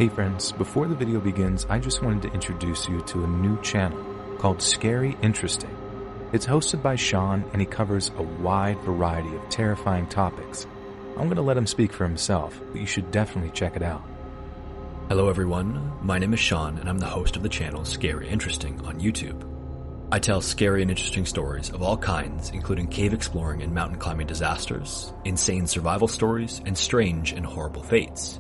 Hey friends, before the video begins, I just wanted to introduce you to a new channel called Scary Interesting. It's hosted by Sean and he covers a wide variety of terrifying topics. I'm going to let him speak for himself, but you should definitely check it out. Hello everyone, my name is Sean and I'm the host of the channel Scary Interesting on YouTube. I tell scary and interesting stories of all kinds, including cave exploring and mountain climbing disasters, insane survival stories, and strange and horrible fates.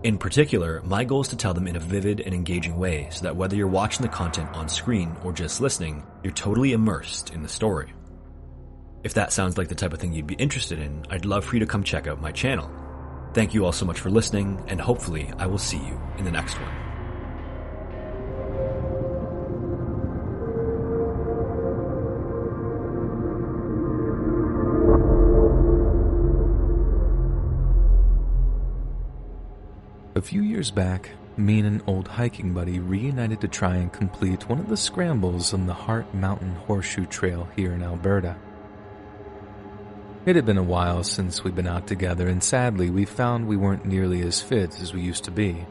In particular, my goal is to tell them in a vivid and engaging way so that whether you're watching the content on screen or just listening, you're totally immersed in the story. If that sounds like the type of thing you'd be interested in, I'd love for you to come check out my channel. Thank you all so much for listening, and hopefully I will see you in the next one. A few years back, me and an old hiking buddy reunited to try and complete one of the scrambles on the Heart Mountain Horseshoe Trail here in Alberta. It had been a while since we'd been out together, and sadly we found we weren't nearly as fit as we used to be.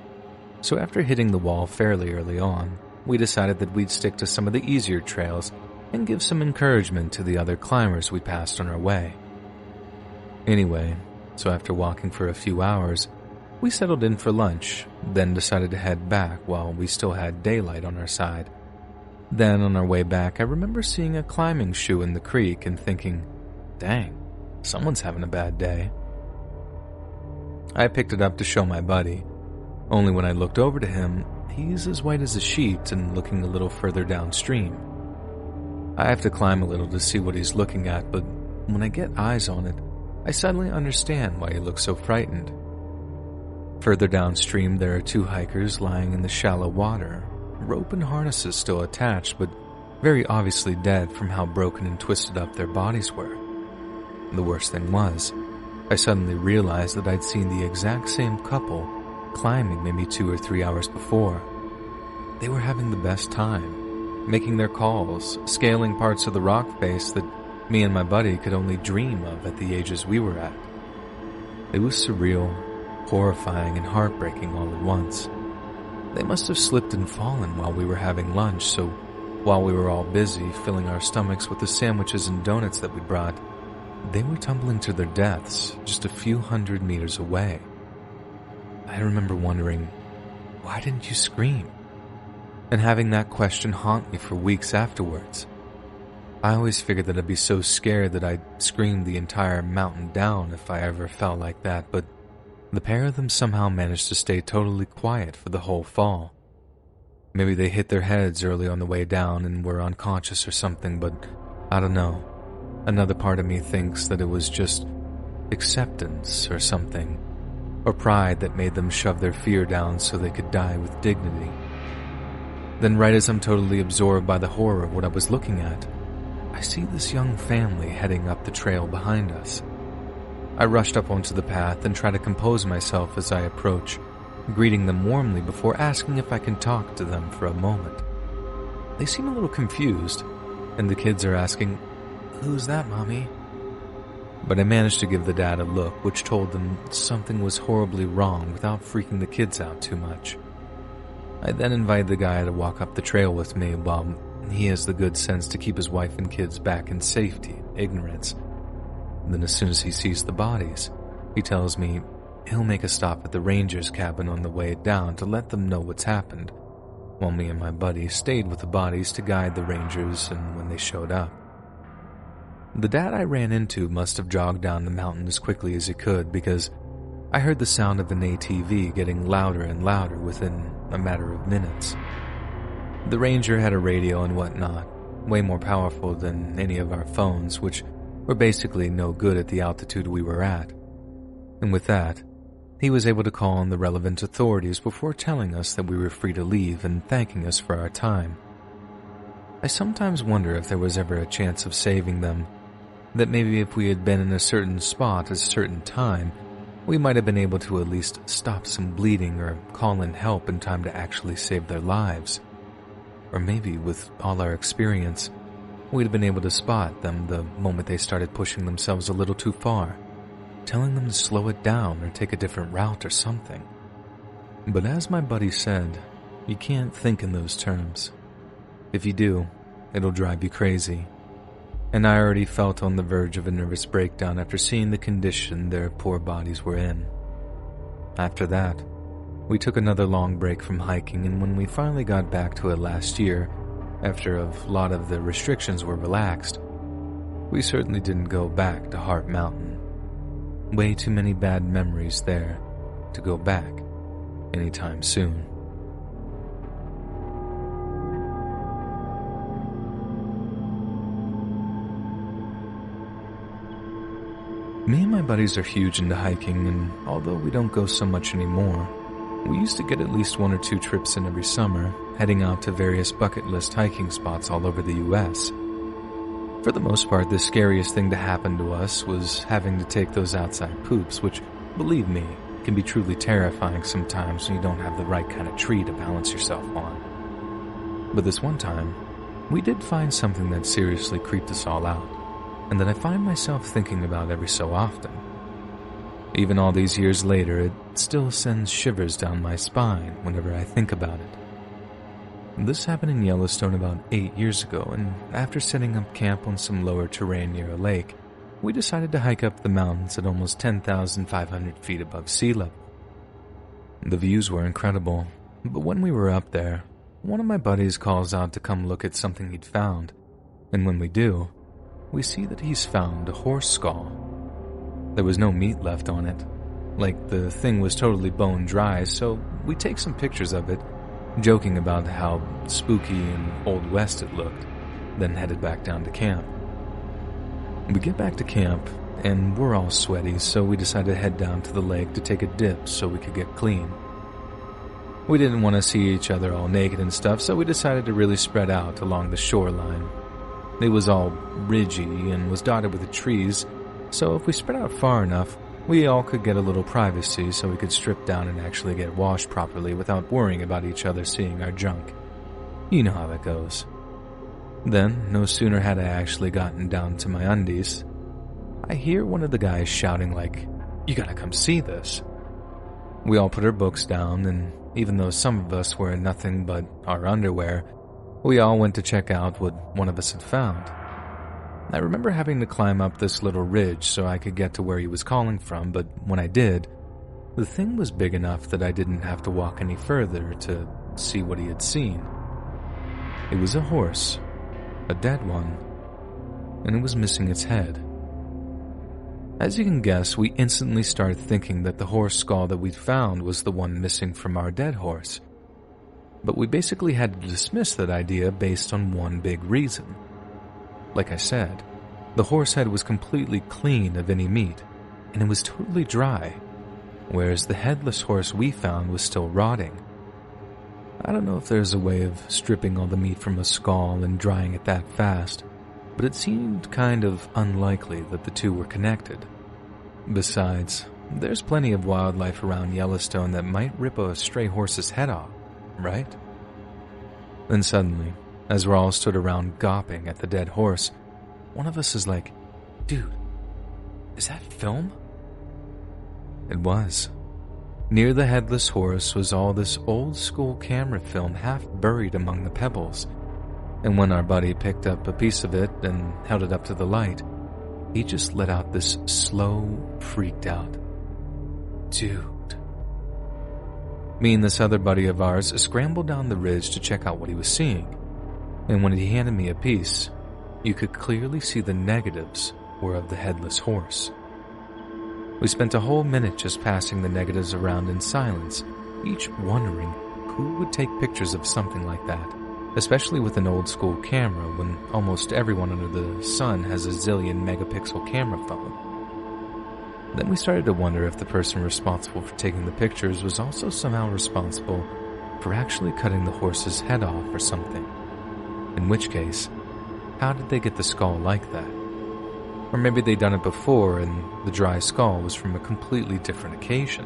So after hitting the wall fairly early on, we decided that we'd stick to some of the easier trails and give some encouragement to the other climbers we passed on our way. Anyway, so after walking for a few hours, we settled in for lunch, then decided to head back while we still had daylight on our side. Then on our way back, I remember seeing a climbing shoe in the creek and thinking, dang, someone's having a bad day. I picked it up to show my buddy, only when I looked over to him, he's as white as a sheet and looking a little further downstream. I have to climb a little to see what he's looking at, but when I get eyes on it, I suddenly understand why he looks so frightened. Further downstream, there are two hikers lying in the shallow water, rope and harnesses still attached, but very obviously dead from how broken and twisted up their bodies were. The worst thing was, I suddenly realized that I'd seen the exact same couple climbing maybe 2 or 3 hours before. They were having the best time, making their calls, scaling parts of the rock face that me and my buddy could only dream of at the ages we were at. It was surreal, horrifying, and heartbreaking all at once. They must have slipped and fallen while we were having lunch, so while we were all busy filling our stomachs with the sandwiches and donuts that we brought, they were tumbling to their deaths just a few hundred meters away. I remember wondering, why didn't you scream? And having that question haunt me for weeks afterwards. I always figured that I'd be so scared that I'd scream the entire mountain down if I ever felt like that, but the pair of them somehow managed to stay totally quiet for the whole fall. Maybe they hit their heads early on the way down and were unconscious or something, but I don't know. Another part of me thinks that it was just acceptance or something, or pride that made them shove their fear down so they could die with dignity. Then right as I'm totally absorbed by the horror of what I was looking at, I see this young family heading up the trail behind us. I rushed up onto the path and try to compose myself as I approach, greeting them warmly before asking if I can talk to them for a moment. They seem a little confused, and the kids are asking, "Who's that, Mommy?" But I managed to give the dad a look which told them something was horribly wrong without freaking the kids out too much. I then invite the guy to walk up the trail with me while he has the good sense to keep his wife and kids back in safety and ignorance. Then as soon as he sees the bodies, he tells me he'll make a stop at the ranger's cabin on the way down to let them know what's happened, while me and my buddy stayed with the bodies to guide the rangers and when they showed up. The dad I ran into must have jogged down the mountain as quickly as he could because I heard the sound of an ATV getting louder and louder within a matter of minutes. The ranger had a radio and whatnot, way more powerful than any of our phones, which were basically no good at the altitude we were at. And with that, he was able to call on the relevant authorities before telling us that we were free to leave and thanking us for our time. I sometimes wonder if there was ever a chance of saving them, that maybe if we had been in a certain spot at a certain time, we might have been able to at least stop some bleeding or call in help in time to actually save their lives. Or maybe with all our experience, we'd have been able to spot them the moment they started pushing themselves a little too far, telling them to slow it down or take a different route or something. But as my buddy said, you can't think in those terms. If you do, it'll drive you crazy. And I already felt on the verge of a nervous breakdown after seeing the condition their poor bodies were in. After that, we took another long break from hiking, and when we finally got back to it last year, after a lot of the restrictions were relaxed, we certainly didn't go back to Heart Mountain. Way too many bad memories there to go back anytime soon. Me and my buddies are huge into hiking, and although we don't go so much anymore, we used to get at least 1 or 2 trips in every summer, heading out to various bucket list hiking spots all over the US. For the most part, the scariest thing to happen to us was having to take those outside poops, which, believe me, can be truly terrifying sometimes when you don't have the right kind of tree to balance yourself on. But this one time, we did find something that seriously creeped us all out, and that I find myself thinking about every so often. Even all these years later, it still sends shivers down my spine whenever I think about it. This happened in Yellowstone about 8 years ago, and after setting up camp on some lower terrain near a lake, we decided to hike up the mountains at almost 10,500 feet above sea level. The views were incredible, but when we were up there, one of my buddies calls out to come look at something he'd found, and when we do, we see that he's found a horse skull. There was no meat left on it. Like, the thing was totally bone dry, so we take some pictures of it, joking about how spooky and Old West it looked, then headed back down to camp. We get back to camp, and we're all sweaty, so we decided to head down to the lake to take a dip so we could get clean. We didn't want to see each other all naked and stuff, so we decided to really spread out along the shoreline. It was all ridgy and was dotted with trees, so if we spread out far enough, we all could get a little privacy so we could strip down and actually get washed properly without worrying about each other seeing our junk. You know how that goes. Then, no sooner had I actually gotten down to my undies, I hear one of the guys shouting like, "You gotta come see this." We all put our books down, and even though some of us were in nothing but our underwear, we all went to check out what one of us had found. I remember having to climb up this little ridge so I could get to where he was calling from, but when I did, the thing was big enough that I didn't have to walk any further to see what he had seen. It was a horse, a dead one, and it was missing its head. As you can guess, we instantly started thinking that the horse skull that we'd found was the one missing from our dead horse. But we basically had to dismiss that idea based on one big reason. Like I said, the horse head was completely clean of any meat, and it was totally dry, whereas the headless horse we found was still rotting. I don't know if there's a way of stripping all the meat from a skull and drying it that fast, but it seemed kind of unlikely that the two were connected. Besides, there's plenty of wildlife around Yellowstone that might rip a stray horse's head off, right? Then suddenly, as we're all stood around gawping at the dead horse, one of us is like, "Dude, is that film?" It was. Near the headless horse was all this old-school camera film half buried among the pebbles, and when our buddy picked up a piece of it and held it up to the light, he just let out this slow, freaked out, "Dude." Me and this other buddy of ours scrambled down the ridge to check out what he was seeing, and when he handed me a piece, you could clearly see the negatives were of the headless horse. We spent a whole minute just passing the negatives around in silence, each wondering who would take pictures of something like that, especially with an old-school camera when almost everyone under the sun has a zillion megapixel camera phone. Then we started to wonder if the person responsible for taking the pictures was also somehow responsible for actually cutting the horse's head off or something. In which case, how did they get the skull like that? Or maybe they'd done it before and the dry skull was from a completely different occasion.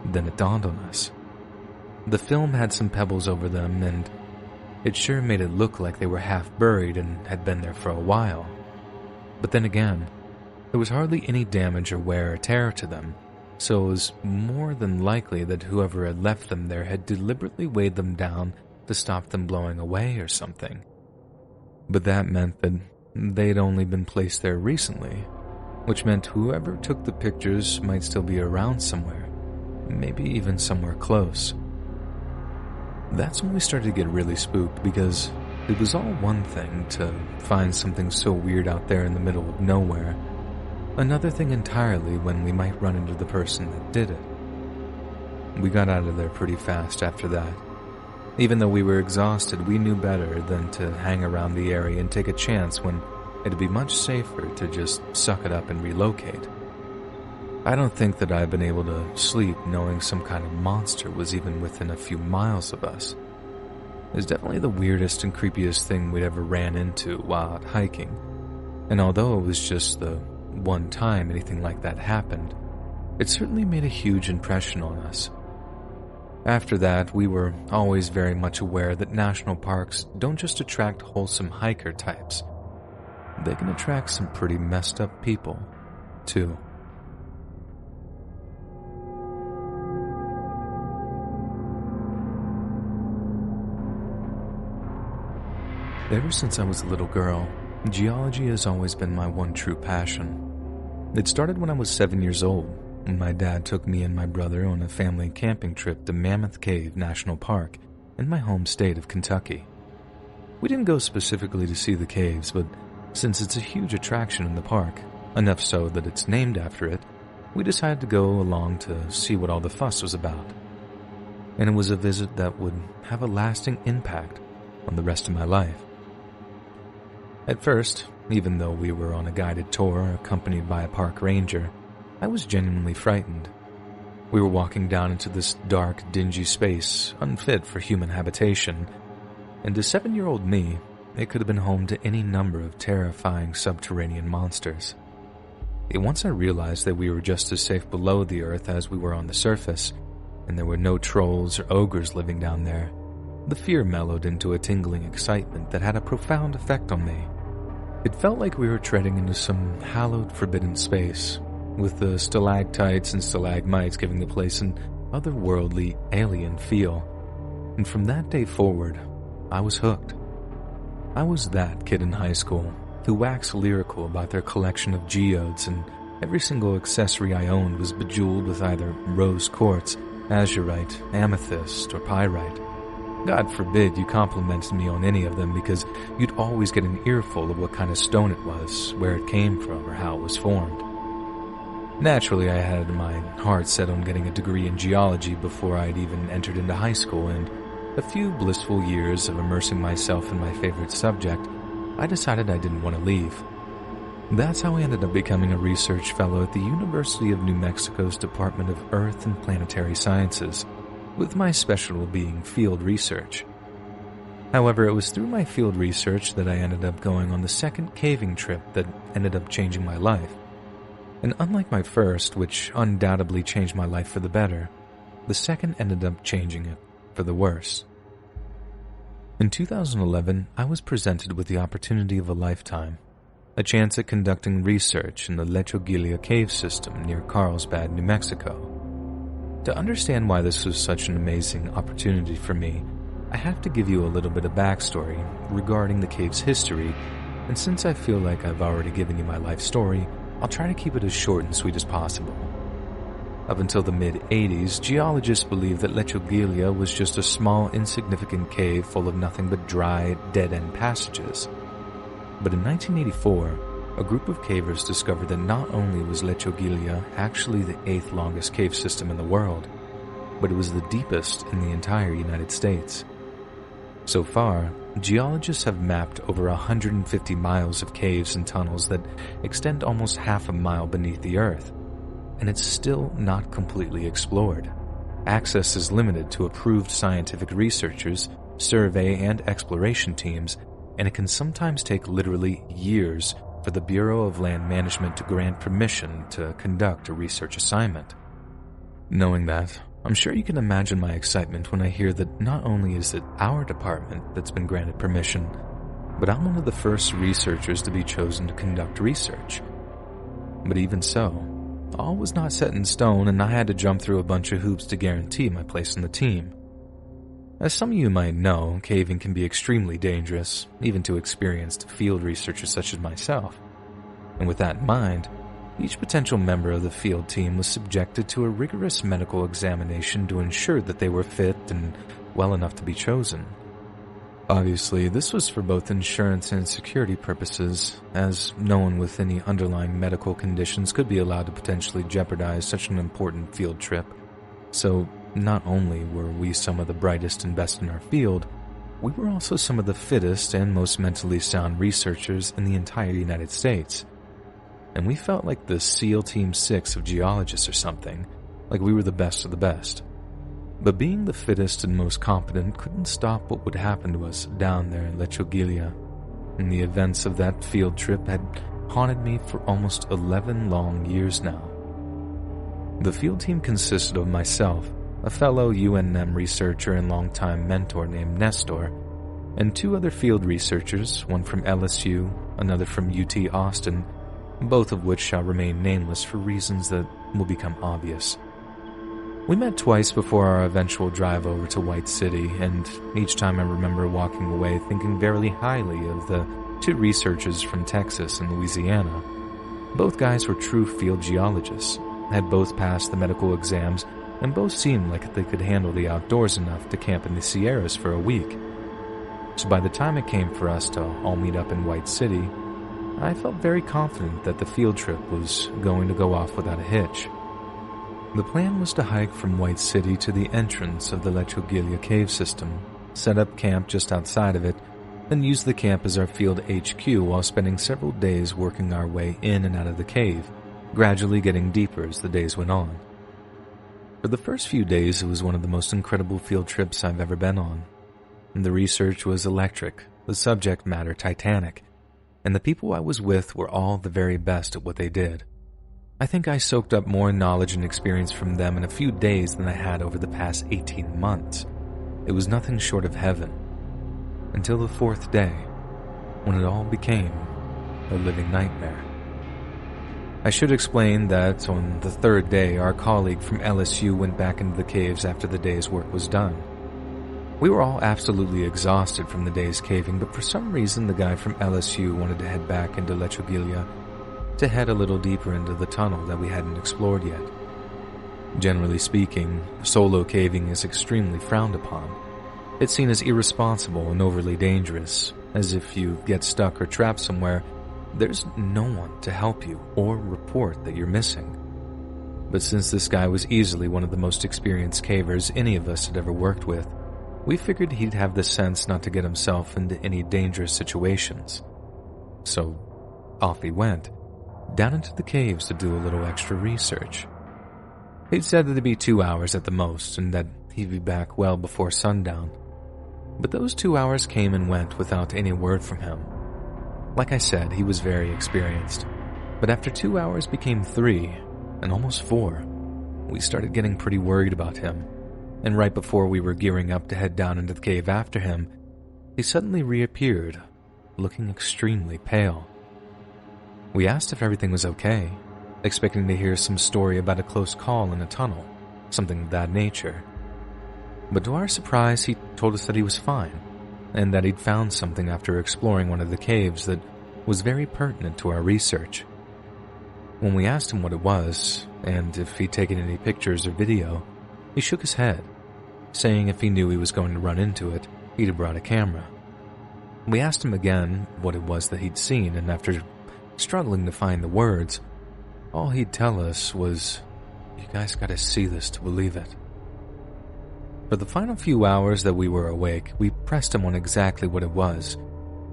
Then it dawned on us. The film had some pebbles over them, and it sure made it look like they were half buried and had been there for a while. But then again, there was hardly any damage or wear or tear to them, so it was more than likely that whoever had left them there had deliberately weighed them down to stop them blowing away or something. But that meant that they'd only been placed there recently, which meant whoever took the pictures might still be around somewhere, maybe even somewhere close. That's when we started to get really spooked, because it was all one thing to find something so weird out there in the middle of nowhere, another thing entirely when we might run into the person that did it. We got out of there pretty fast after that. Even though we were exhausted, we knew better than to hang around the area and take a chance when it'd be much safer to just suck it up and relocate. I don't think that I've been able to sleep knowing some kind of monster was even within a few miles of us. It was definitely the weirdest and creepiest thing we'd ever ran into while out hiking, and although it was just the one time anything like that happened, it certainly made a huge impression on us. After that, we were always very much aware that national parks don't just attract wholesome hiker types. They can attract some pretty messed up people, too. Ever since I was a little girl, geology has always been my one true passion. It started when I was 7 years old, when my dad took me and my brother on a family camping trip to Mammoth Cave National Park in my home state of Kentucky. We didn't go specifically to see the caves, but since it's a huge attraction in the park, enough so that it's named after it, we decided to go along to see what all the fuss was about. And it was a visit that would have a lasting impact on the rest of my life. At first, even though we were on a guided tour accompanied by a park ranger, I was genuinely frightened. We were walking down into this dark, dingy space, unfit for human habitation, and to 7-year-old me, it could have been home to any number of terrifying subterranean monsters. And once I realized that we were just as safe below the earth as we were on the surface, and there were no trolls or ogres living down there, the fear mellowed into a tingling excitement that had a profound effect on me. It felt like we were treading into some hallowed, forbidden space, with the stalactites and stalagmites giving the place an otherworldly, alien feel. And from that day forward, I was hooked. I was that kid in high school who waxed lyrical about their collection of geodes, and every single accessory I owned was bejeweled with either rose quartz, azurite, amethyst, or pyrite. God forbid you complimented me on any of them, because you'd always get an earful of what kind of stone it was, where it came from, or how it was formed. Naturally, I had my heart set on getting a degree in geology before I'd even entered into high school, and a few blissful years of immersing myself in my favorite subject, I decided I didn't want to leave. That's how I ended up becoming a research fellow at the University of New Mexico's Department of Earth and Planetary Sciences, with my specialty being field research. However, it was through my field research that I ended up going on the second caving trip that ended up changing my life. And unlike my first, which undoubtedly changed my life for the better, the second ended up changing it for the worse. In 2011, I was presented with the opportunity of a lifetime, a chance at conducting research in the Lechogilia cave system near Carlsbad, New Mexico. To understand why this was such an amazing opportunity for me, I have to give you a little bit of backstory regarding the cave's history, and since I feel like I've already given you my life story, I'll try to keep it as short and sweet as possible. Up until the mid-'80s, geologists believed that Lechogilia was just a small, insignificant cave full of nothing but dry, dead-end passages. But in 1984, a group of cavers discovered that not only was Lechogilia actually the 8th longest cave system in the world, but it was the deepest in the entire United States. So far, geologists have mapped over 150 miles of caves and tunnels that extend almost half a mile beneath the earth, and it's still not completely explored. Access is limited to approved scientific researchers, survey and exploration teams, and it can sometimes take literally years for the Bureau of Land Management to grant permission to conduct a research assignment. Knowing that, I'm sure you can imagine my excitement when I hear that not only is it our department that's been granted permission, but I'm one of the first researchers to be chosen to conduct research. But even so, all was not set in stone, and I had to jump through a bunch of hoops to guarantee my place in the team. As some of you might know, caving can be extremely dangerous, even to experienced field researchers such as myself. And with that in mind, each potential member of the field team was subjected to a rigorous medical examination to ensure that they were fit and well enough to be chosen. Obviously, this was for both insurance and security purposes, as no one with any underlying medical conditions could be allowed to potentially jeopardize such an important field trip. So, not only were we some of the brightest and best in our field, we were also some of the fittest and most mentally sound researchers in the entire United States. And we felt like the SEAL Team 6 of geologists or something, like we were the best of the best. But being the fittest and most competent couldn't stop what would happen to us down there in Lechogilia, and the events of that field trip had haunted me for almost 11 long years now. The field team consisted of myself, a fellow UNM researcher and longtime mentor named Nestor, and two other field researchers, one from LSU, another from UT Austin, both of which shall remain nameless for reasons that will become obvious. We met twice before our eventual drive over to White City, and each time I remember walking away thinking very highly of the two researchers from Texas and Louisiana. Both guys were true field geologists, had both passed the medical exams, and both seemed like they could handle the outdoors enough to camp in the Sierras for a week. So by the time it came for us to all meet up in White City, I felt very confident that the field trip was going to go off without a hitch. The plan was to hike from White City to the entrance of the Lechogilia cave system, set up camp just outside of it, then use the camp as our field HQ while spending several days working our way in and out of the cave, gradually getting deeper as the days went on. For the first few days, it was one of the most incredible field trips I've ever been on. The research was electric, the subject matter titanic, and the people I was with were all the very best at what they did. I think I soaked up more knowledge and experience from them in a few days than I had over the past 18 months. It was nothing short of heaven. Until the fourth day, when it all became a living nightmare. I should explain that on the third day, our colleague from LSU went back into the caves after the day's work was done. We were all absolutely exhausted from the day's caving, but for some reason the guy from LSU wanted to head back into Lechogilia to head a little deeper into the tunnel that we hadn't explored yet. Generally speaking, solo caving is extremely frowned upon. It's seen as irresponsible and overly dangerous, as if you get stuck or trapped somewhere, there's no one to help you or report that you're missing. But since this guy was easily one of the most experienced cavers any of us had ever worked with, we figured he'd have the sense not to get himself into any dangerous situations. So, off he went, down into the caves to do a little extra research. He'd said that it'd be 2 hours at the most, and that he'd be back well before sundown. But those 2 hours came and went without any word from him. Like I said, he was very experienced, but after 2 hours became 3, and almost 4, we started getting pretty worried about him, and right before we were gearing up to head down into the cave after him, he suddenly reappeared, looking extremely pale. We asked if everything was okay, expecting to hear some story about a close call in a tunnel, something of that nature. But to our surprise, he told us that he was fine, and that he'd found something after exploring one of the caves that was very pertinent to our research. When we asked him what it was, and if he'd taken any pictures or video, he shook his head, saying if he knew he was going to run into it, he'd have brought a camera. We asked him again what it was that he'd seen, and after struggling to find the words, all he'd tell us was, "You guys gotta see this to believe it." For the final few hours that we were awake, we pressed him on exactly what it was,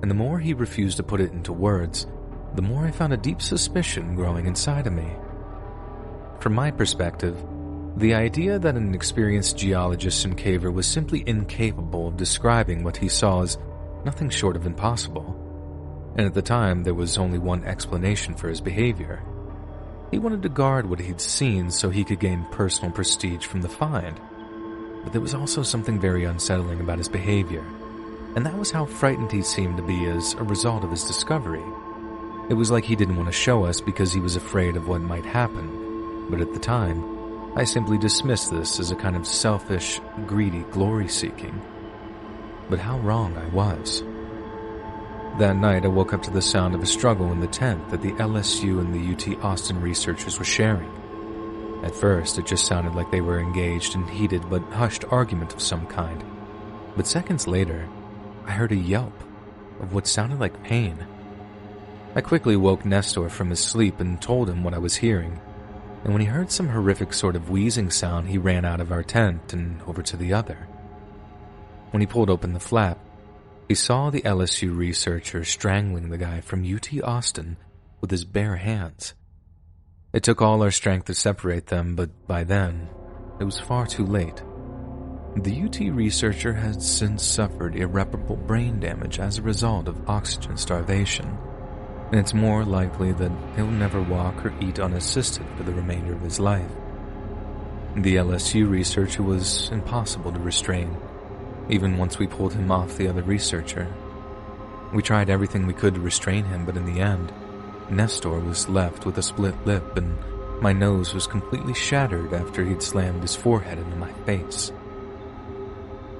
and the more he refused to put it into words, the more I found a deep suspicion growing inside of me. From my perspective, the idea that an experienced geologist and caver was simply incapable of describing what he saw is nothing short of impossible. And at the time, there was only one explanation for his behavior. He wanted to guard what he'd seen so he could gain personal prestige from the find. But there was also something very unsettling about his behavior, and that was how frightened he seemed to be as a result of his discovery. It was like he didn't want to show us because he was afraid of what might happen, but at the time, I simply dismissed this as a kind of selfish, greedy glory-seeking. But how wrong I was. That night, I woke up to the sound of a struggle in the tent that the LSU and the UT Austin researchers were sharing. At first, it just sounded like they were engaged in heated but hushed argument of some kind. But seconds later, I heard a yelp of what sounded like pain. I quickly woke Nestor from his sleep and told him what I was hearing. And when he heard some horrific sort of wheezing sound, he ran out of our tent and over to the other. When he pulled open the flap, he saw the LSU researcher strangling the guy from UT Austin with his bare hands. It took all our strength to separate them, but by then, it was far too late. The UT researcher had since suffered irreparable brain damage as a result of oxygen starvation, and it's more likely that he'll never walk or eat unassisted for the remainder of his life. The LSU researcher was impossible to restrain, even once we pulled him off the other researcher. We tried everything we could to restrain him, but in the end, Nestor was left with a split lip and my nose was completely shattered after he'd slammed his forehead into my face.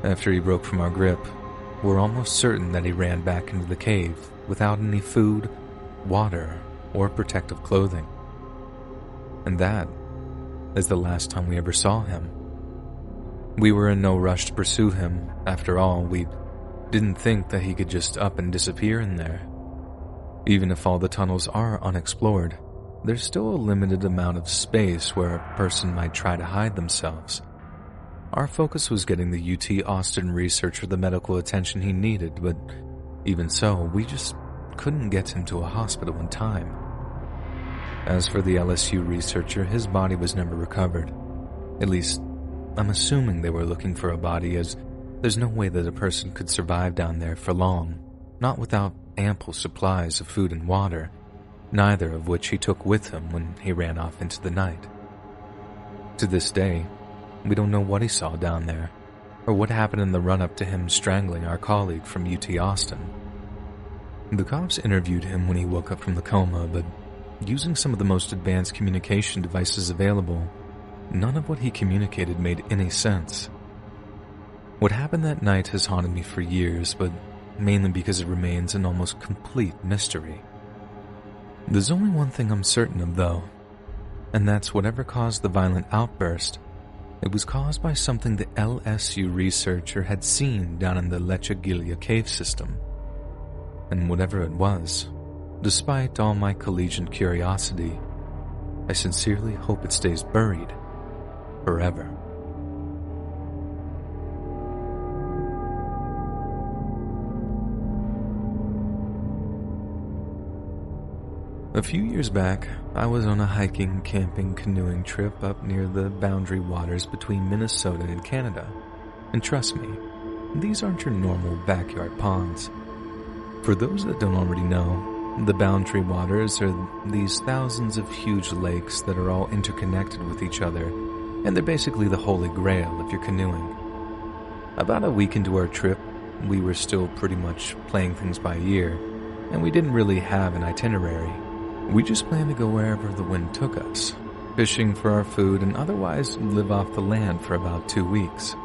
After he broke from our grip, we're almost certain that he ran back into the cave without any food, water, or protective clothing. And that is the last time we ever saw him. We were in no rush to pursue him. After all, we didn't think that he could just up and disappear in there. Even if all the tunnels are unexplored, there's still a limited amount of space where a person might try to hide themselves. Our focus was getting the UT Austin researcher the medical attention he needed, but even so, we just couldn't get him to a hospital in time. As for the LSU researcher, his body was never recovered. At least, I'm assuming they were looking for a body, as there's no way that a person could survive down there for long, not without ample supplies of food and water, neither of which he took with him when he ran off into the night. To this day, we don't know what he saw down there, or what happened in the run-up to him strangling our colleague from UT Austin. The cops interviewed him when he woke up from the coma, but using some of the most advanced communication devices available, none of what he communicated made any sense. What happened that night has haunted me for years, but mainly because it remains an almost complete mystery. There's only one thing I'm certain of, though, and that's whatever caused the violent outburst, it was caused by something the LSU researcher had seen down in the Lechagilia cave system. And whatever it was, despite all my collegiate curiosity, I sincerely hope it stays buried forever. A few years back, I was on a hiking, camping, canoeing trip up near the boundary waters between Minnesota and Canada. And trust me, these aren't your normal backyard ponds. For those that don't already know, the boundary waters are these thousands of huge lakes that are all interconnected with each other, and they're basically the holy grail if you're canoeing. About a week into our trip, we were still pretty much playing things by ear, and we didn't really have an itinerary. We just planned to go wherever the wind took us, fishing for our food and otherwise live off the land for about 2 weeks.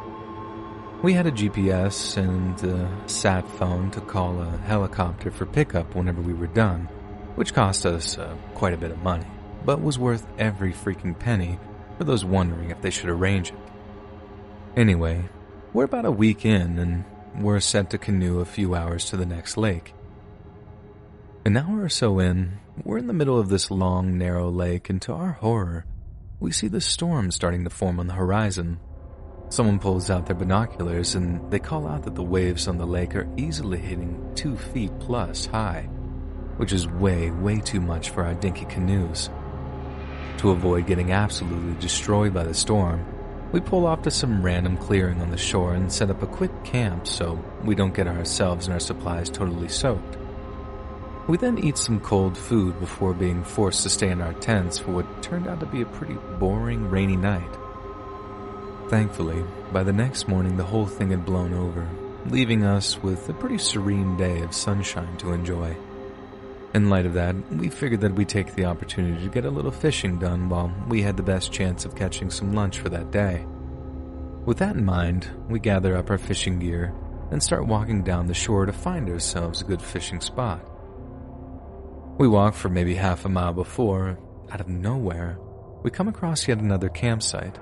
We had a GPS and a sat phone to call a helicopter for pickup whenever we were done, which cost us quite a bit of money, but was worth every freaking penny for those wondering if they should arrange it. Anyway, we're about a week in and we're set to canoe a few hours to the next lake. An hour or so in, we're in the middle of this long, narrow lake, and to our horror, we see the storm starting to form on the horizon. Someone pulls out their binoculars, and they call out that the waves on the lake are easily hitting 2 feet plus high, which is way, way too much for our dinky canoes. To avoid getting absolutely destroyed by the storm, we pull off to some random clearing on the shore and set up a quick camp so we don't get ourselves and our supplies totally soaked. We then eat some cold food before being forced to stay in our tents for what turned out to be a pretty boring, rainy night. Thankfully, by the next morning the whole thing had blown over, leaving us with a pretty serene day of sunshine to enjoy. In light of that, we figured that we'd take the opportunity to get a little fishing done while we had the best chance of catching some lunch for that day. With that in mind, we gather up our fishing gear and start walking down the shore to find ourselves a good fishing spot. We walk for maybe half a mile before, out of nowhere, we come across yet another campsite,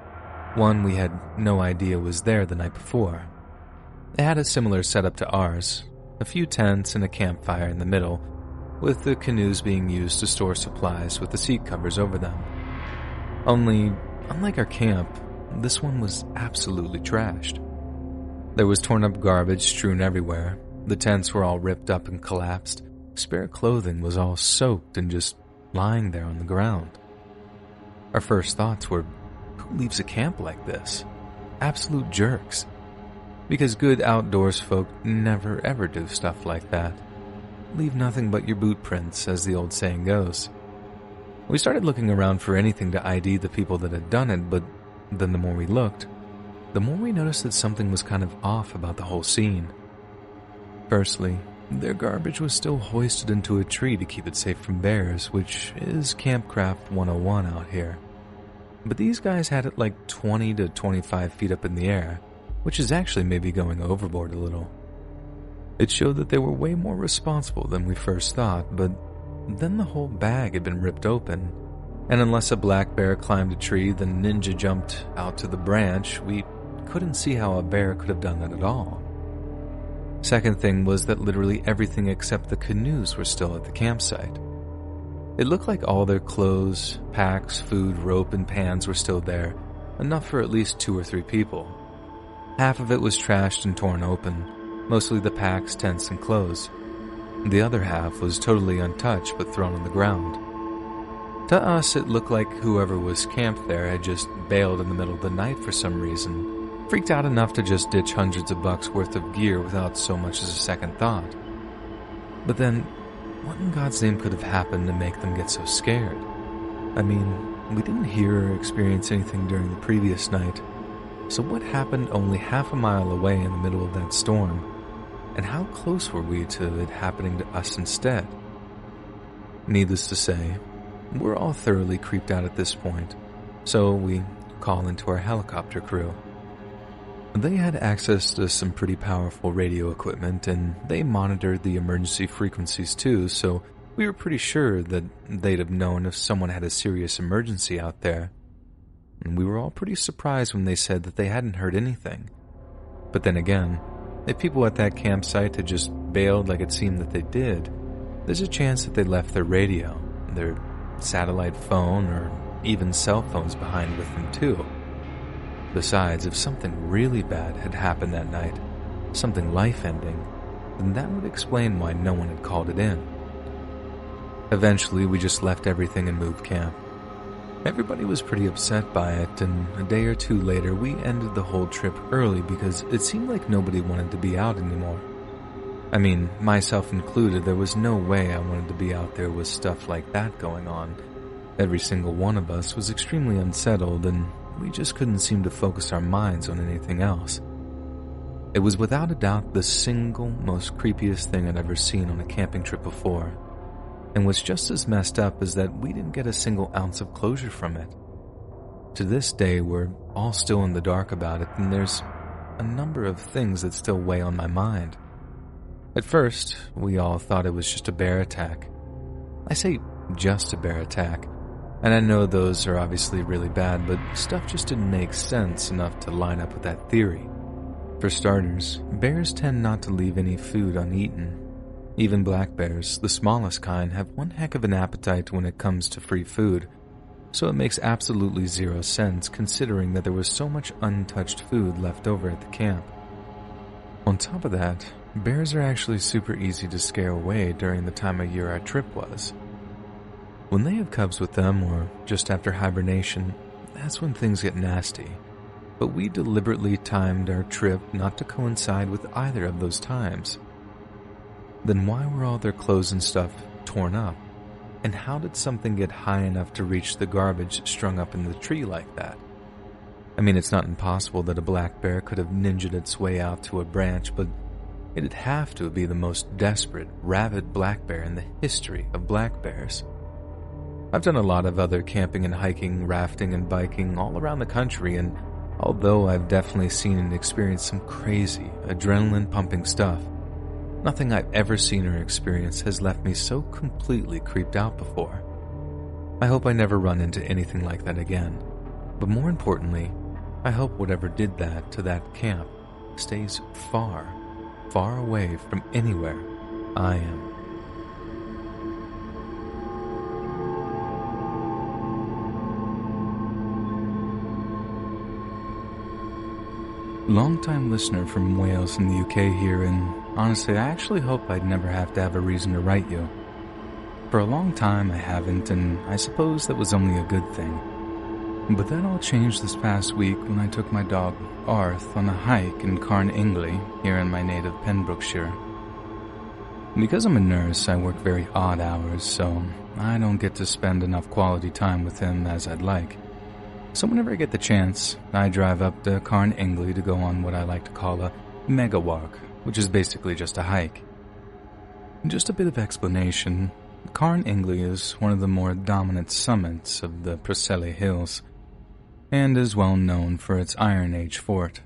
one we had no idea was there the night before. It had a similar setup to ours, a few tents and a campfire in the middle, with the canoes being used to store supplies with the seat covers over them. Only, unlike our camp, this one was absolutely trashed. There was torn up garbage strewn everywhere, the tents were all ripped up and collapsed, spare clothing was all soaked and just lying there on the ground. Our first thoughts were, who leaves a camp like this? Absolute jerks. Because good outdoors folk never ever do stuff like that. Leave nothing but your boot prints, as the old saying goes. We started looking around for anything to ID the people that had done it, but then the more we looked, the more we noticed that something was kind of off about the whole scene. Firstly, their garbage was still hoisted into a tree to keep it safe from bears, which is Campcraft 101 out here. But these guys had it like 20 to 25 feet up in the air, which is actually maybe going overboard a little. It showed that they were way more responsible than we first thought, but then the whole bag had been ripped open, and unless a black bear climbed a tree then ninja jumped out to the branch, we couldn't see how a bear could have done that at all. Second thing was that literally everything except the canoes were still at the campsite. It looked like all their clothes, packs, food, rope, and pans were still there, enough for at least 2 or 3 people. Half of it was trashed and torn open, mostly the packs, tents, and clothes. The other half was totally untouched but thrown on the ground. To us, it looked like whoever was camped there had just bailed in the middle of the night for some reason, freaked out enough to just ditch hundreds of bucks worth of gear without so much as a second thought. But then, what in God's name could have happened to make them get so scared? I mean, we didn't hear or experience anything during the previous night, so what happened only half a mile away in the middle of that storm? And how close were we to it happening to us instead? Needless to say, we're all thoroughly creeped out at this point, so we call into our helicopter crew. They had access to some pretty powerful radio equipment, and they monitored the emergency frequencies too, so we were pretty sure that they'd have known if someone had a serious emergency out there. And we were all pretty surprised when they said that they hadn't heard anything. But then again, if people at that campsite had just bailed like it seemed that they did, there's a chance that they left their radio, their satellite phone, or even cell phones behind with them too. Besides, if something really bad had happened that night, something life-ending, then that would explain why no one had called it in. Eventually, we just left everything and moved camp. Everybody was pretty upset by it, and a day or two later, we ended the whole trip early because it seemed like nobody wanted to be out anymore. I mean, myself included, there was no way I wanted to be out there with stuff like that going on. Every single one of us was extremely unsettled, and we just couldn't seem to focus our minds on anything else. It was without a doubt the single most creepiest thing I'd ever seen on a camping trip before. And what's just as messed up is that we didn't get a single ounce of closure from it. To this day, we're all still in the dark about it, and there's a number of things that still weigh on my mind. At first, we all thought it was just a bear attack. I say just a bear attack, and I know those are obviously really bad, but stuff just didn't make sense enough to line up with that theory. For starters, bears tend not to leave any food uneaten. Even black bears, the smallest kind, have one heck of an appetite when it comes to free food, so it makes absolutely zero sense considering that there was so much untouched food left over at the camp. On top of that, bears are actually super easy to scare away during the time of year our trip was. When they have cubs with them, or just after hibernation, that's when things get nasty. But we deliberately timed our trip not to coincide with either of those times. Then why were all their clothes and stuff torn up? And how did something get high enough to reach the garbage strung up in the tree like that? I mean, it's not impossible that a black bear could have ninja'd its way out to a branch, but It'd have to be the most desperate, rabid black bear in the history of black bears. I've done a lot of other camping and hiking, rafting and biking all around the country, and although I've definitely seen and experienced some crazy, adrenaline-pumping stuff, nothing I've ever seen or experienced has left me so completely creeped out before. I hope I never run into anything like that again, but more importantly, I hope whatever did that to that camp stays far, far away from anywhere I am. Long-time listener from Wales in the UK here, and honestly, I actually hope I'd never have to have a reason to write you. For a long time I haven't, and I suppose that was only a good thing. But that all changed this past week when I took my dog, Arth, on a hike in Carn Ingley, here in my native Pembrokeshire. Because I'm a nurse, I work very odd hours, so I don't get to spend enough quality time with him as I'd like. So whenever I get the chance, I drive up to Carn Ingley to go on what I like to call a mega walk, which is basically just a hike. Just a bit of explanation, Carn Ingley is one of the more dominant summits of the Preseli Hills, and is well known for its Iron Age fort.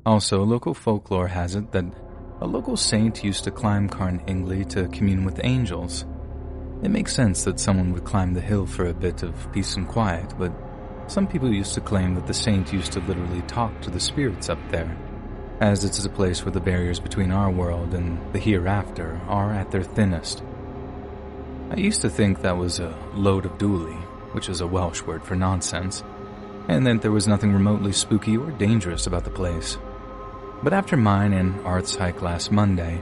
Also, local folklore has it that a local saint used to climb Carn Ingley to commune with angels. It makes sense that someone would climb the hill for a bit of peace and quiet, but some people used to claim that the saint used to literally talk to the spirits up there, as it is a place where the barriers between our world and the hereafter are at their thinnest. I used to think that was a load of dooley, which is a Welsh word for nonsense, and that there was nothing remotely spooky or dangerous about the place. But after mine and Arth's hike last Monday,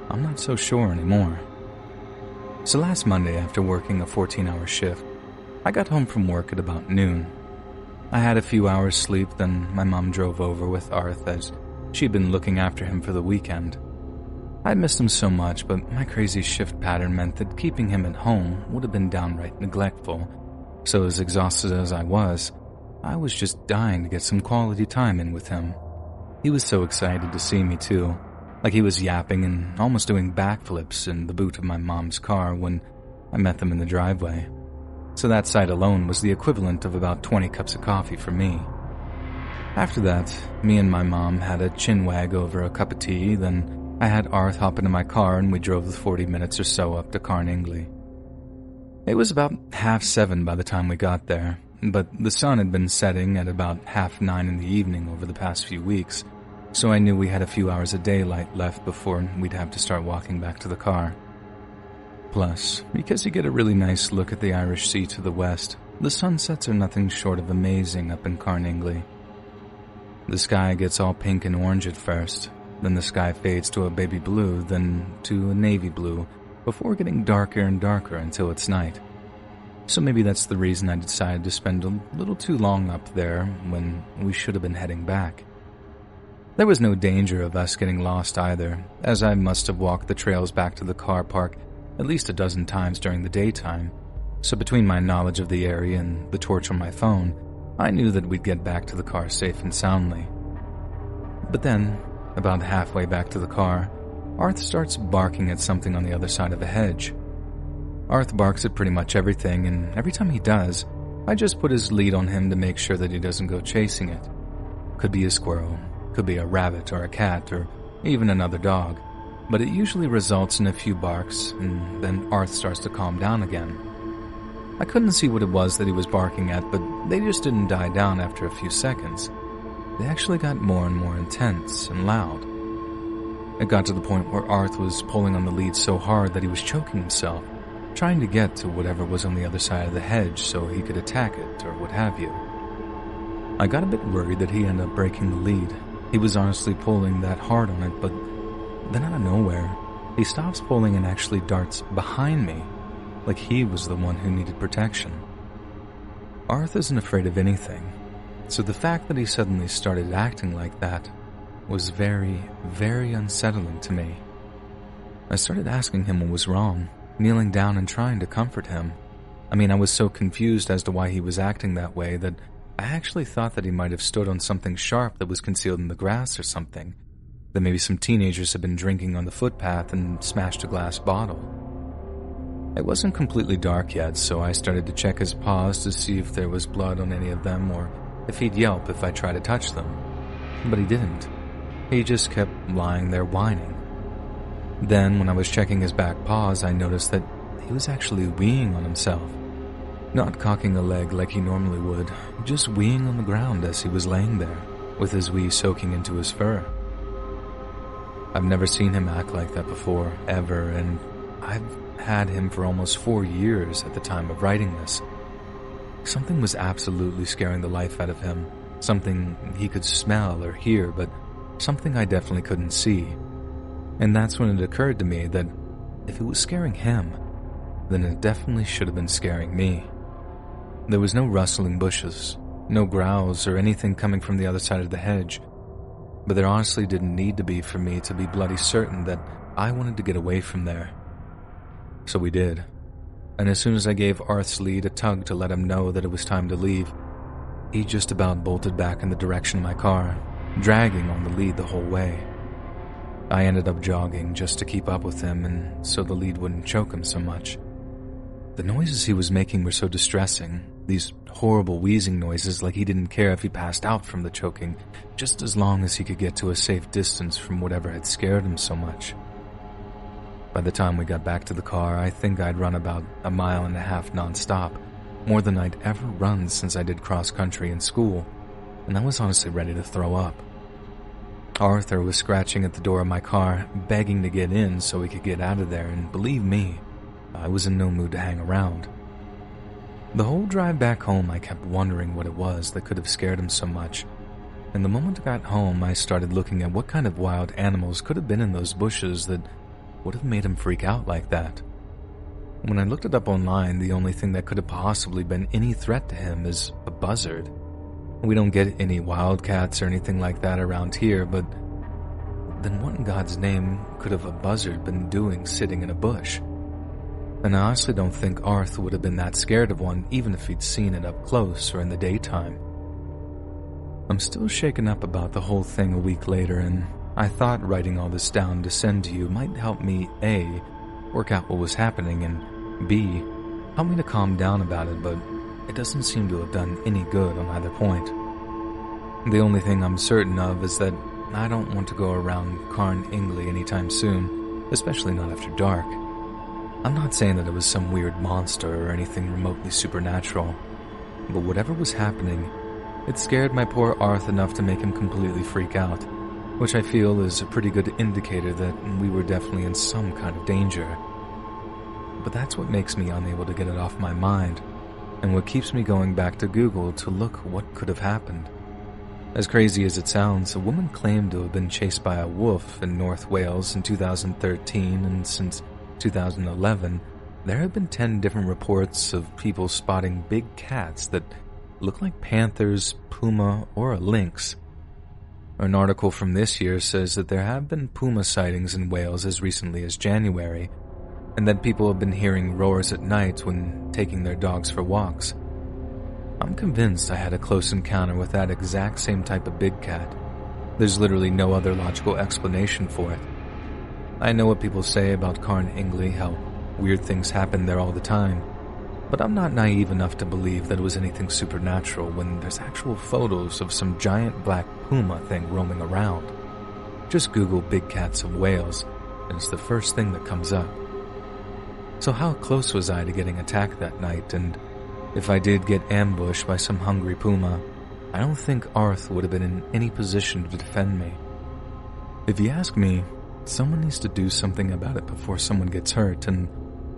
I'm not so sure anymore. So last Monday, after working a 14-hour shift, I got home from work at about noon. I had a few hours sleep, then my mom drove over with Arth as she'd been looking after him for the weekend. I'd missed him so much, but my crazy shift pattern meant that keeping him at home would have been downright neglectful, so as exhausted as I was just dying to get some quality time in with him. He was so excited to see me too, like he was yapping and almost doing backflips in the boot of my mom's car when I met them in the driveway. So that sight alone was the equivalent of about 20 cups of coffee for me. After that, me and my mom had a chin wag over a cup of tea, then I had Arth hop into my car and we drove the 40 minutes or so up to Carn Ingley. It was about 7:30 by the time we got there, but the sun had been setting at about 9:30 in the evening over the past few weeks, so I knew we had a few hours of daylight left before we'd have to start walking back to the car. Plus, because you get a really nice look at the Irish Sea to the west, the sunsets are nothing short of amazing up in Carn Ingley. The sky gets all pink and orange at first, then the sky fades to a baby blue, then to a navy blue, before getting darker and darker until it's night. So maybe that's the reason I decided to spend a little too long up there when we should have been heading back. There was no danger of us getting lost either, as I must have walked the trails back to the car park at least a dozen times during the daytime, so between my knowledge of the area and the torch on my phone, I knew that we'd get back to the car safe and soundly. But then, about halfway back to the car, Arth starts barking at something on the other side of a hedge. Arth barks at pretty much everything, and every time he does, I just put his lead on him to make sure that he doesn't go chasing it. Could be a squirrel, could be a rabbit or a cat, or even another dog, but it usually results in a few barks, and then Arth starts to calm down again. I couldn't see what it was that he was barking at, but they just didn't die down after a few seconds. They actually got more and more intense and loud. It got to the point where Arth was pulling on the lead so hard that he was choking himself, trying to get to whatever was on the other side of the hedge so he could attack it or what have you. I got a bit worried that he ended up breaking the lead. He was honestly pulling that hard on it, but then out of nowhere, he stops pulling and actually darts behind me, like he was the one who needed protection. Arth isn't afraid of anything, so the fact that he suddenly started acting like that was very, very unsettling to me. I started asking him what was wrong, kneeling down and trying to comfort him. I was so confused as to why he was acting that way that I actually thought that he might have stood on something sharp that was concealed in the grass or something. that maybe some teenagers had been drinking on the footpath and smashed a glass bottle. It wasn't completely dark yet, so I started to check his paws to see if there was blood on any of them or if he'd yelp if I tried to touch them. But he didn't. He just kept lying there whining. Then, when I was checking his back paws, I noticed that he was actually weeing on himself. Not cocking a leg like he normally would, just weeing on the ground as he was laying there, with his wee soaking into his fur. I've never seen him act like that before, ever, and I've had him for almost 4 years at the time of writing this. Something was absolutely scaring the life out of him, something he could smell or hear, but something I definitely couldn't see. And that's when it occurred to me that if it was scaring him, then it definitely should have been scaring me. There was no rustling bushes, no growls or anything coming from the other side of the hedge, but there honestly didn't need to be for me to be bloody certain that I wanted to get away from there. So we did, and as soon as I gave Arth's lead a tug to let him know that it was time to leave, he just about bolted back in the direction of my car, dragging on the lead the whole way. I ended up jogging just to keep up with him and so the lead wouldn't choke him so much. The noises he was making were so distressing, these horrible wheezing noises like he didn't care if he passed out from the choking, just as long as he could get to a safe distance from whatever had scared him so much. By the time we got back to the car, I think I'd run about 1.5 miles non-stop, more than I'd ever run since I did cross-country in school, and I was honestly ready to throw up. Arthur was scratching at the door of my car, begging to get in so we could get out of there, and believe me, I was in no mood to hang around. The whole drive back home, I kept wondering what it was that could have scared him so much, and the moment I got home, I started looking at what kind of wild animals could have been in those bushes that would have made him freak out like that. When I looked it up online, the only thing that could have possibly been any threat to him is a buzzard. We don't get any wildcats or anything like that around here, but then what in God's name could have a buzzard been doing sitting in a bush? And I honestly don't think Arth would have been that scared of one even if he'd seen it up close or in the daytime. I'm still shaken up about the whole thing a week later, and I thought writing all this down to send to you might help me A, work out what was happening, and B, help me to calm down about it, but it doesn't seem to have done any good on either point. The only thing I'm certain of is that I don't want to go around Carn Ingley anytime soon, especially not after dark. I'm not saying that it was some weird monster or anything remotely supernatural, but whatever was happening, it scared my poor Arth enough to make him completely freak out, which I feel is a pretty good indicator that we were definitely in some kind of danger. But that's what makes me unable to get it off my mind, and what keeps me going back to Google to look what could have happened. As crazy as it sounds, a woman claimed to have been chased by a wolf in North Wales in 2013, and since 2011, there have been 10 different reports of people spotting big cats that look like panthers, puma, or a lynx. An article from this year says that there have been puma sightings in Wales as recently as January, and that people have been hearing roars at night when taking their dogs for walks. I'm convinced I had a close encounter with that exact same type of big cat. There's literally no other logical explanation for it. I know what people say about Carn Ingley, how weird things happen there all the time, but I'm not naive enough to believe that it was anything supernatural when there's actual photos of some giant black puma thing roaming around. Just Google big cats of Wales, and it's the first thing that comes up. So how close was I to getting attacked that night, and if I did get ambushed by some hungry puma, I don't think Arth would have been in any position to defend me. If you ask me, someone needs to do something about it before someone gets hurt, and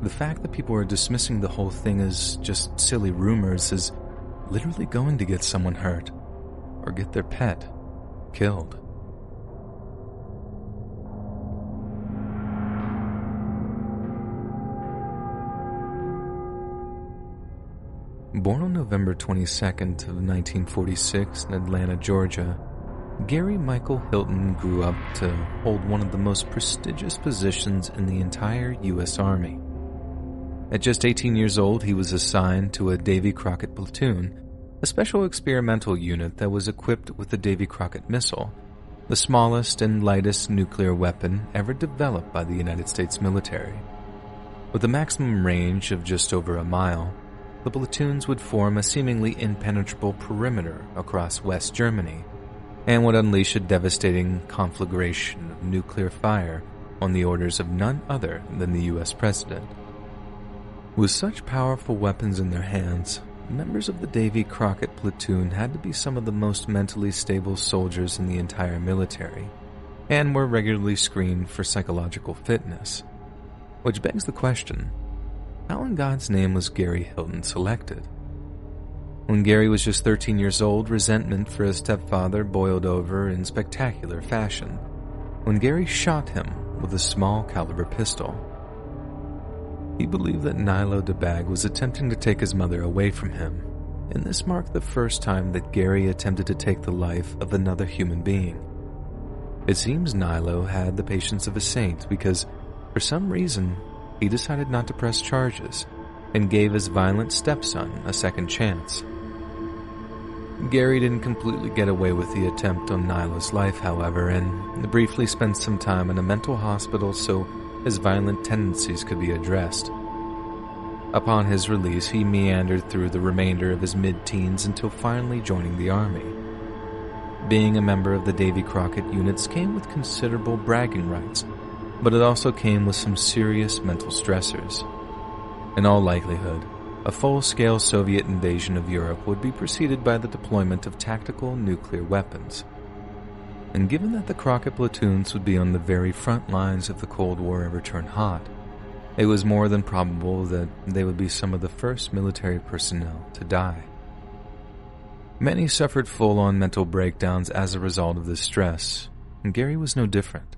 the fact that people are dismissing the whole thing as just silly rumors is literally going to get someone hurt, or get their pet killed. Born on November 22nd of 1946 in Atlanta, Georgia, Gary Michael Hilton grew up to hold one of the most prestigious positions in the entire U.S. Army. At just 18 years old, he was assigned to a Davy Crockett platoon, a special experimental unit that was equipped with the Davy Crockett missile, the smallest and lightest nuclear weapon ever developed by the United States military. With a maximum range of just over a mile, the platoons would form a seemingly impenetrable perimeter across West Germany and would unleash a devastating conflagration of nuclear fire on the orders of none other than the U.S. President. With such powerful weapons in their hands, members of the Davy Crockett platoon had to be some of the most mentally stable soldiers in the entire military, and were regularly screened for psychological fitness. Which begs the question, how in God's name was Gary Hilton selected? When Gary was just 13 years old, resentment for his stepfather boiled over in spectacular fashion when Gary shot him with a small caliber pistol. He believed that Nilo DeBag was attempting to take his mother away from him, and this marked the first time that Gary attempted to take the life of another human being. It seems Nilo had the patience of a saint because, for some reason, he decided not to press charges and gave his violent stepson a second chance. Gary didn't completely get away with the attempt on Nilo's life, however, and briefly spent some time in a mental hospital so his violent tendencies could be addressed. Upon his release, he meandered through the remainder of his mid-teens until finally joining the Army. Being a member of the Davy Crockett units came with considerable bragging rights, but it also came with some serious mental stressors. In all likelihood, a full-scale Soviet invasion of Europe would be preceded by the deployment of tactical nuclear weapons. And given that the Crockett platoons would be on the very front lines if the Cold War ever turned hot, it was more than probable that they would be some of the first military personnel to die. Many suffered full-on mental breakdowns as a result of this stress, and Gary was no different.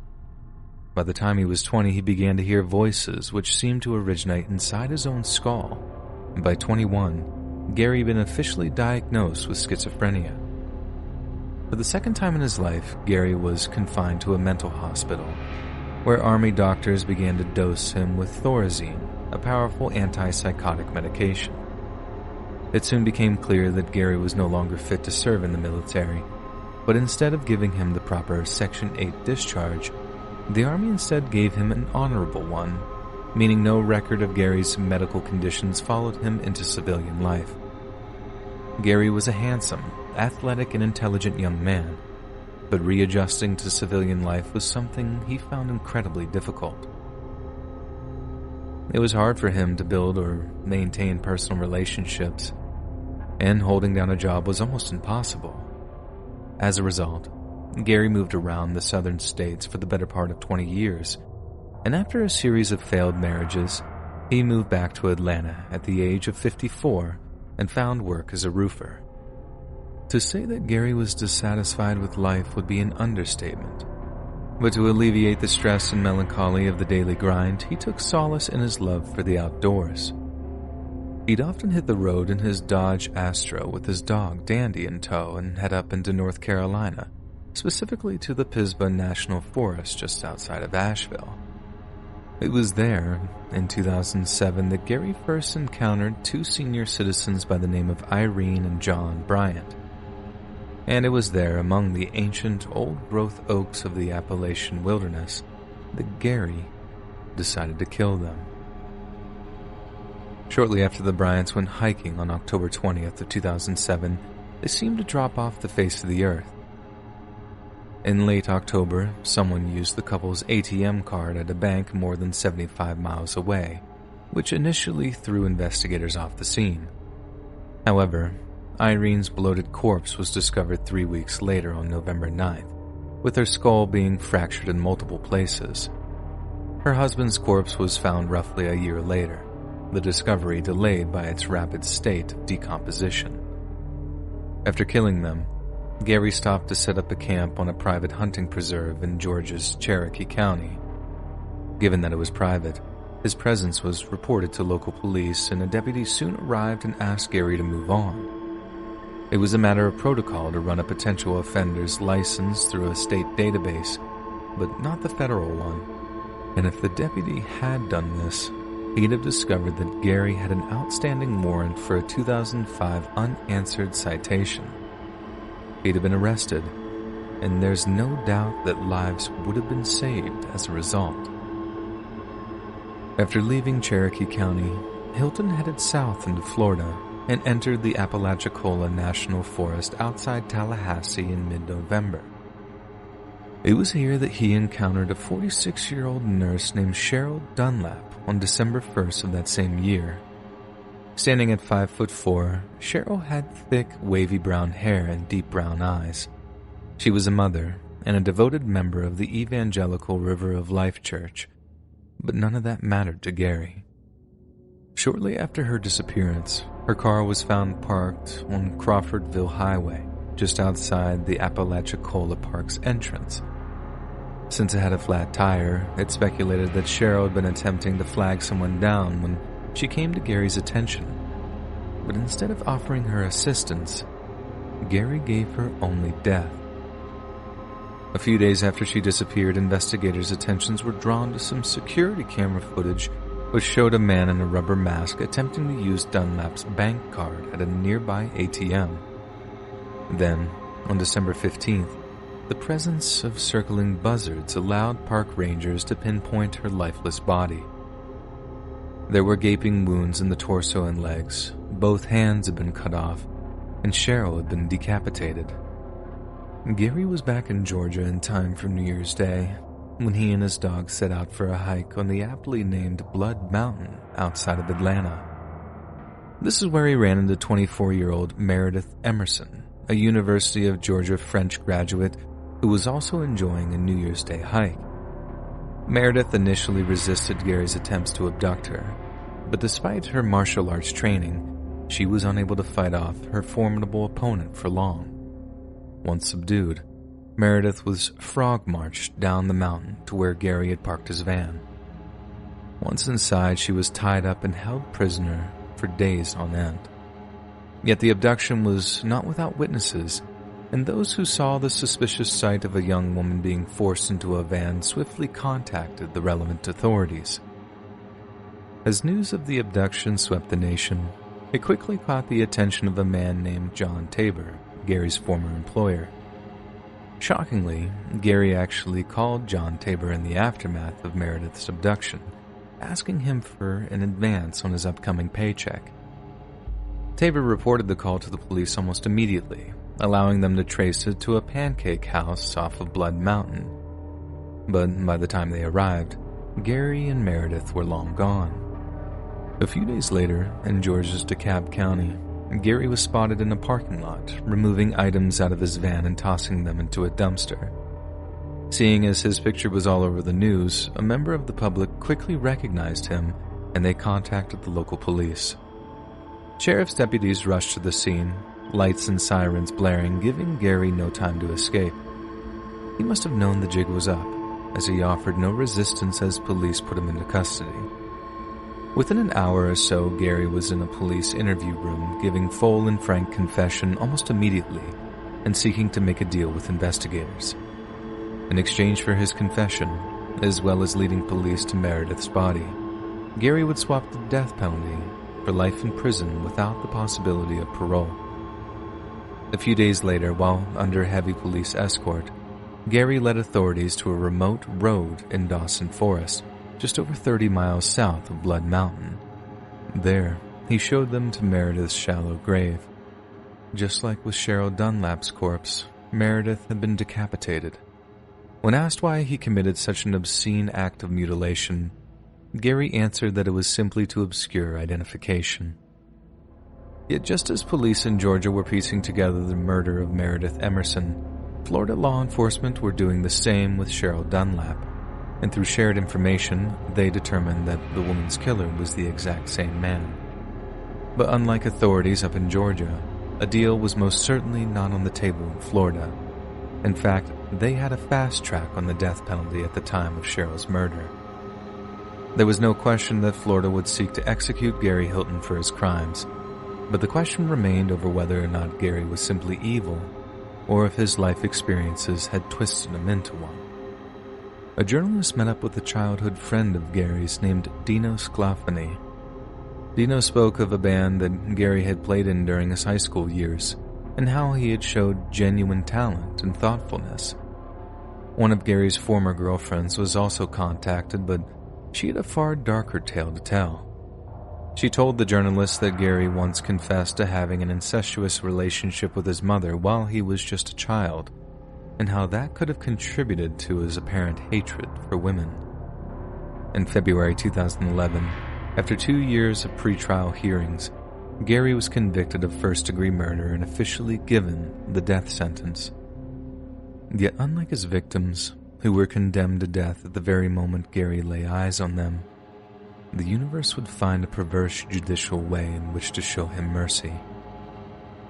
By the time he was 20, he began to hear voices which seemed to originate inside his own skull, and by 21, Gary had been officially diagnosed with schizophrenia. For the second time in his life, Gary was confined to a mental hospital, where Army doctors began to dose him with Thorazine, a powerful antipsychotic medication. It soon became clear that Gary was no longer fit to serve in the military, but instead of giving him the proper Section 8 discharge, the Army instead gave him an honorable one, meaning no record of Gary's medical conditions followed him into civilian life. Gary was a handsome, athletic, and intelligent young man, but readjusting to civilian life was something he found incredibly difficult. It was hard for him to build or maintain personal relationships, and holding down a job was almost impossible. As a result, Gary moved around the southern states for the better part of 20 years, and after a series of failed marriages, he moved back to Atlanta at the age of 54 and found work as a roofer. To say that Gary was dissatisfied with life would be an understatement, but to alleviate the stress and melancholy of the daily grind, he took solace in his love for the outdoors. He'd often hit the road in his Dodge Astro with his dog Dandy in tow and head up into North Carolina, specifically to the Pisgah National Forest just outside of Asheville. It was there, in 2007, that Gary first encountered two senior citizens by the name of Irene and John Bryant. And it was there, among the ancient, old-growth oaks of the Appalachian wilderness, that Gary decided to kill them. Shortly after the Bryants went hiking on October 20th of 2007, they seemed to drop off the face of the earth. In late October, someone used the couple's ATM card at a bank more than 75 miles away, which initially threw investigators off the scene. However, Irene's bloated corpse was discovered 3 weeks later on November 9th, with her skull being fractured in multiple places. Her husband's corpse was found roughly a year later, the discovery delayed by its rapid state of decomposition. After killing them, Gary stopped to set up a camp on a private hunting preserve in Georgia's Cherokee County. Given that it was private, his presence was reported to local police, and a deputy soon arrived and asked Gary to move on. It was a matter of protocol to run a potential offender's license through a state database, but not the federal one. And if the deputy had done this, he'd have discovered that Gary had an outstanding warrant for a 2005 unanswered citation. He'd have been arrested, and there's no doubt that lives would have been saved as a result. After leaving Cherokee County, Hilton headed south into Florida and entered the Apalachicola National Forest outside Tallahassee in mid-November. It was here that he encountered a 46-year-old nurse named Cheryl Dunlap on December 1st of that same year. Standing at 5'4", Cheryl had thick, wavy brown hair and deep brown eyes. She was a mother and a devoted member of the Evangelical River of Life Church, but none of that mattered to Gary. Shortly after her disappearance, her car was found parked on Crawfordville Highway, just outside the Apalachicola Park's entrance. Since it had a flat tire, it speculated that Cheryl had been attempting to flag someone down when she came to Gary's attention. But instead of offering her assistance, Gary gave her only death. A few days after she disappeared, investigators' attentions were drawn to some security camera footage which showed a man in a rubber mask attempting to use Dunlap's bank card at a nearby ATM. Then, on December 15th, the presence of circling buzzards allowed park rangers to pinpoint her lifeless body. There were gaping wounds in the torso and legs, both hands had been cut off, and Cheryl had been decapitated. Gary was back in Georgia in time for New Year's Day, when he and his dog set out for a hike on the aptly named Blood Mountain outside of Atlanta. This is where he ran into 24-year-old Meredith Emerson, a University of Georgia French graduate who was also enjoying a New Year's Day hike. Meredith initially resisted Gary's attempts to abduct her, but despite her martial arts training, she was unable to fight off her formidable opponent for long. Once subdued, Meredith was frog-marched down the mountain to where Gary had parked his van. Once inside, she was tied up and held prisoner for days on end. Yet the abduction was not without witnesses, and those who saw the suspicious sight of a young woman being forced into a van swiftly contacted the relevant authorities. As news of the abduction swept the nation, it quickly caught the attention of a man named John Tabor, Gary's former employer. Shockingly, Gary actually called John Tabor in the aftermath of Meredith's abduction, asking him for an advance on his upcoming paycheck. Tabor reported the call to the police almost immediately, allowing them to trace it to a pancake house off of Blood Mountain. But by the time they arrived, Gary and Meredith were long gone. A few days later, in Georgia's DeKalb County, Gary was spotted in a parking lot, removing items out of his van and tossing them into a dumpster. Seeing as his picture was all over the news, a member of the public quickly recognized him, and they contacted the local police. Sheriff's deputies rushed to the scene, lights and sirens blaring, giving Gary no time to escape. He must have known the jig was up, as he offered no resistance as police put him into custody. Within an hour or so, Gary was in a police interview room, giving full and frank confession almost immediately and seeking to make a deal with investigators. In exchange for his confession, as well as leading police to Meredith's body, Gary would swap the death penalty for life in prison without the possibility of parole. A few days later, while under heavy police escort, Gary led authorities to a remote road in Dawson Forest, just over 30 miles south of Blood Mountain. There, he showed them to Meredith's shallow grave. Just like with Cheryl Dunlap's corpse, Meredith had been decapitated. When asked why he committed such an obscene act of mutilation, Gary answered that it was simply to obscure identification. Yet just as police in Georgia were piecing together the murder of Meredith Emerson, Florida law enforcement were doing the same with Cheryl Dunlap, and through shared information, they determined that the woman's killer was the exact same man. But unlike authorities up in Georgia, a deal was most certainly not on the table in Florida. In fact, they had a fast track on the death penalty at the time of Cheryl's murder. There was no question that Florida would seek to execute Gary Hilton for his crimes, but the question remained over whether or not Gary was simply evil, or if his life experiences had twisted him into one. A journalist met up with a childhood friend of Gary's named Dino Sclafani. Dino spoke of a band that Gary had played in during his high school years, and how he had showed genuine talent and thoughtfulness. One of Gary's former girlfriends was also contacted, but she had a far darker tale to tell. She told the journalist that Gary once confessed to having an incestuous relationship with his mother while he was just a child, and how that could have contributed to his apparent hatred for women. In February 2011, after 2 years of pretrial hearings, Gary was convicted of first-degree murder and officially given the death sentence. Yet unlike his victims, who were condemned to death at the very moment Gary lay eyes on them, the universe would find a perverse judicial way in which to show him mercy.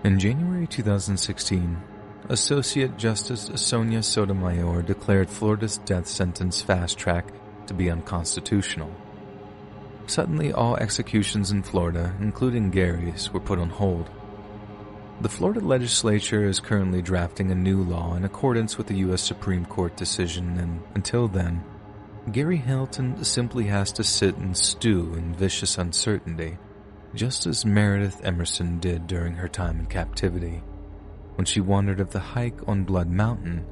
In January 2016, Associate Justice Sonia Sotomayor declared Florida's death sentence fast-track to be unconstitutional. Suddenly, all executions in Florida, including Gary's, were put on hold. The Florida legislature is currently drafting a new law in accordance with the U.S. Supreme Court decision, and until then, Gary Hamilton simply has to sit and stew in vicious uncertainty, just as Meredith Emerson did during her time in captivity, when she wondered if the hike on Blood Mountain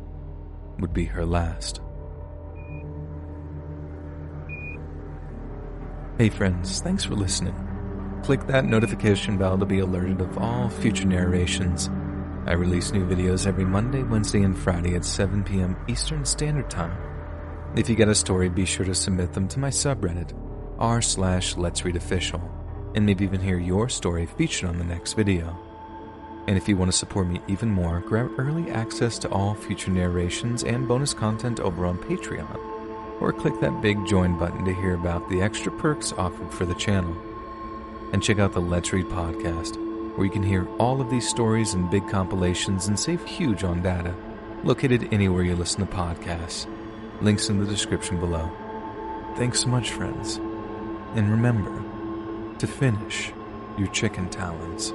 would be her last. Hey friends, thanks for listening. Click that notification bell to be alerted of all future narrations. I release new videos every Monday, Wednesday, and Friday at 7 p.m. Eastern Standard Time. If you get a story, be sure to submit them to my subreddit, r/Let'sReadOfficial, and maybe even hear your story featured on the next video. And if you want to support me even more, grab early access to all future narrations and bonus content over on Patreon, or click that big join button to hear about the extra perks offered for the channel. And check out the Let's Read podcast, where you can hear all of these stories and big compilations and save huge on data, located anywhere you listen to podcasts. Links in the description below. Thanks so much, friends. And remember to finish your chicken talons.